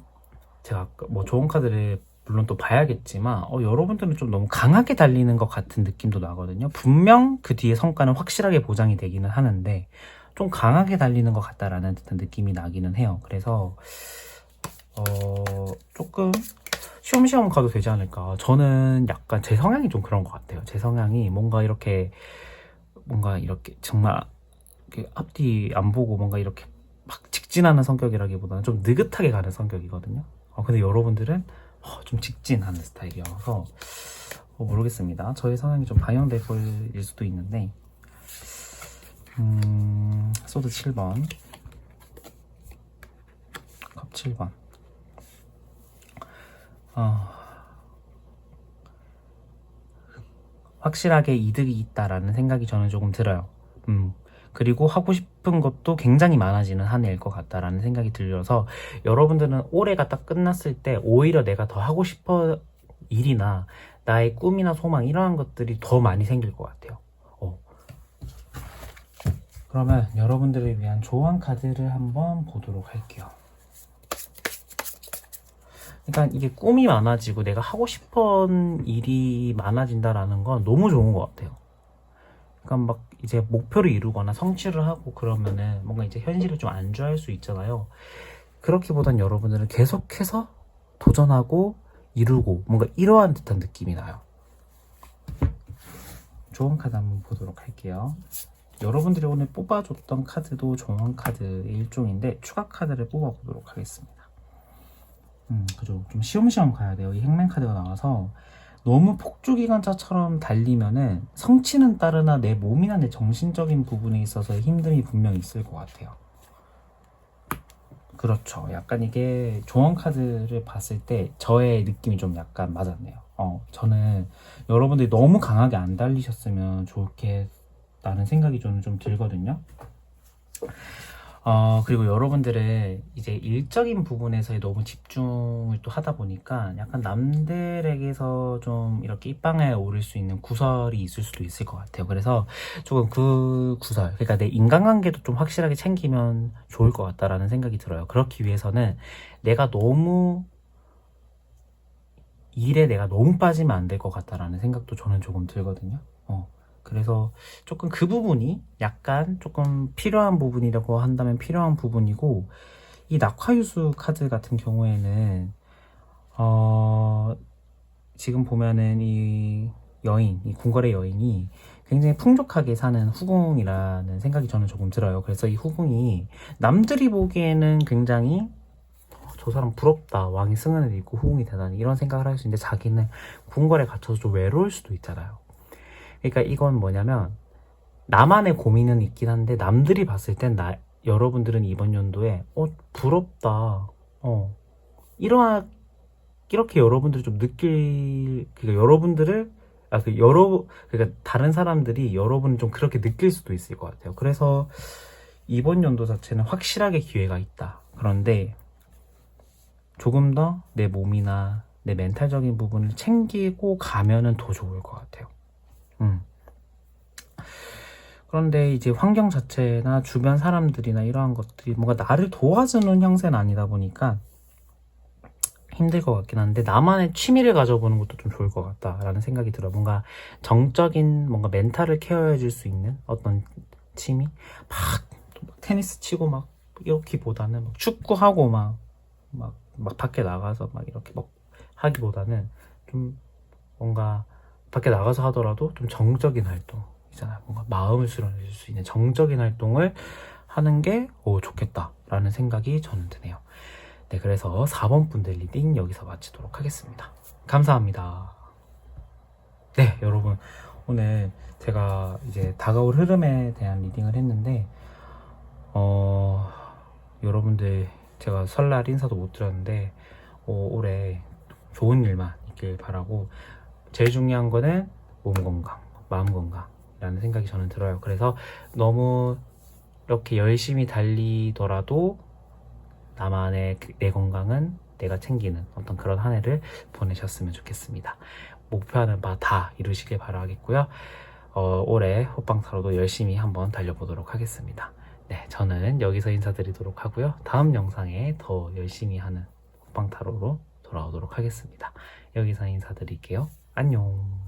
제가 좋은 카드를 물론 또 봐야겠지만 여러분들은 좀 너무 강하게 달리는 것 같은 느낌도 나거든요. 분명 그 뒤에 성과는 확실하게 보장이 되기는 하는데 좀 강하게 달리는 것 같다라는 듯한 느낌이 나기는 해요. 그래서 조금 쉬엄쉬엄 가도 되지 않을까. 저는 약간 제 성향이 좀 그런 것 같아요. 제 성향이 뭔가 이렇게 정말 앞뒤 안 보고 뭔가 이렇게 막 직진하는 성격이라기보다는 좀 느긋하게 가는 성격이거든요. 근데 여러분들은 좀 직진하는 스타일이어서 모르겠습니다. 저의 성향이 좀 반영될 거일 수도 있는데, 소드 7번, 컵 7번. 확실하게 이득이 있다라는 생각이 저는 조금 들어요. 그리고 하고 싶은 것도 굉장히 많아지는 한 해일 것 같다라는 생각이 들어서, 여러분들은 올해가 딱 끝났을 때 오히려 내가 더 하고 싶어 일이나 나의 꿈이나 소망 이러한 것들이 더 많이 생길 것 같아요. 그러면 여러분들을 위한 조언 카드를 한번 보도록 할게요. 그러니까 이게 꿈이 많아지고 내가 하고 싶은 일이 많아진다라는 건 너무 좋은 것 같아요. 그러니까 막 이제 목표를 이루거나 성취를 하고 그러면은 뭔가 이제 현실을 좀 안주할 수 있잖아요. 그렇기보단 여러분들은 계속해서 도전하고 이루고 뭔가 이러한 듯한 느낌이 나요. 조언 카드 한번 보도록 할게요. 여러분들이 오늘 뽑아줬던 카드도 조언 카드의 일종인데 추가 카드를 뽑아보도록 하겠습니다. 그죠. 좀 시험시험 가야 돼요. 이 행맨 카드가 나와서 너무 폭주기관차처럼 달리면은 성취는 따르나 내 몸이나 내 정신적인 부분에 있어서 힘듦이 분명히 있을 것 같아요. 그렇죠. 약간 이게 조언 카드를 봤을 때 저의 느낌이 좀 약간 맞았네요. 저는 여러분들이 너무 강하게 안 달리셨으면 좋겠다는 생각이 저는 좀 들거든요. 그리고 여러분들의 이제 일적인 부분에서 너무 집중을 또 하다 보니까 약간 남들에게서 좀 이렇게 입방에 오를 수 있는 구설이 있을 수도 있을 것 같아요. 그래서 조금 그 구설, 그러니까 내 인간관계도 좀 확실하게 챙기면 좋을 것 같다라는 생각이 들어요. 그렇기 위해서는 내가 너무 일에 내가 너무 빠지면 안 될 것 같다라는 생각도 저는 조금 들거든요. 그래서 조금 그 부분이 약간 조금 필요한 부분이라고 한다면 필요한 부분이고, 이 낙화유수 카드 같은 경우에는 지금 보면은 이 여인, 이 궁궐의 여인이 굉장히 풍족하게 사는 후궁이라는 생각이 저는 조금 들어요. 그래서 이 후궁이 남들이 보기에는 굉장히 저 사람 부럽다, 왕이 승은을 입고 후궁이 되다니 이런 생각을 할 수 있는데, 자기는 궁궐에 갇혀서 좀 외로울 수도 있잖아요. 그러니까 이건 뭐냐면 나만의 고민은 있긴 한데 남들이 봤을 땐 여러분들은 이번 연도에 부럽다, 이렇게 여러분들이 좀 그러니까 여러분들을 그러니까 다른 사람들이 여러분을 좀 그렇게 느낄 수도 있을 것 같아요. 그래서 이번 연도 자체는 확실하게 기회가 있다. 그런데 조금 더 내 몸이나 내 멘탈적인 부분을 챙기고 가면은 더 좋을 것 같아요. 그런데 이제 환경 자체나 주변 사람들이나 이러한 것들이 뭔가 나를 도와주는 형태는 아니다 보니까 힘들 것 같긴 한데, 나만의 취미를 가져보는 것도 좀 좋을 것 같다라는 생각이 들어. 뭔가 정적인 뭔가 멘탈을 케어해 줄 수 있는 어떤 취미? 막 테니스 치고 막 이렇게보다는 막 축구하고 막 밖에 나가서 막 이렇게 막 하기보다는 좀 뭔가 밖에 나가서 하더라도 좀 정적인 활동 있잖아요. 뭔가 마음을 수련해 줄 수 있는 정적인 활동을 하는 게 좋겠다라는 생각이 저는 드네요. 네, 그래서 4번 분들 리딩 여기서 마치도록 하겠습니다. 감사합니다. 네, 여러분, 오늘 제가 이제 다가올 흐름에 대한 리딩을 했는데, 여러분들 제가 설날 인사도 못 드렸는데, 올해 좋은 일만 있길 바라고, 제일 중요한 거는 몸 건강, 마음 건강이라는 생각이 저는 들어요. 그래서 너무 이렇게 열심히 달리더라도 나만의 내 건강은 내가 챙기는 어떤 그런 한 해를 보내셨으면 좋겠습니다. 목표하는 바 다 이루시길 바라겠고요. 올해 호빵타로도 열심히 한번 달려보도록 하겠습니다. 네, 저는 여기서 인사드리도록 하고요. 다음 영상에 더 열심히 하는 호빵타로로 돌아오도록 하겠습니다. 여기서 인사드릴게요. 안녕.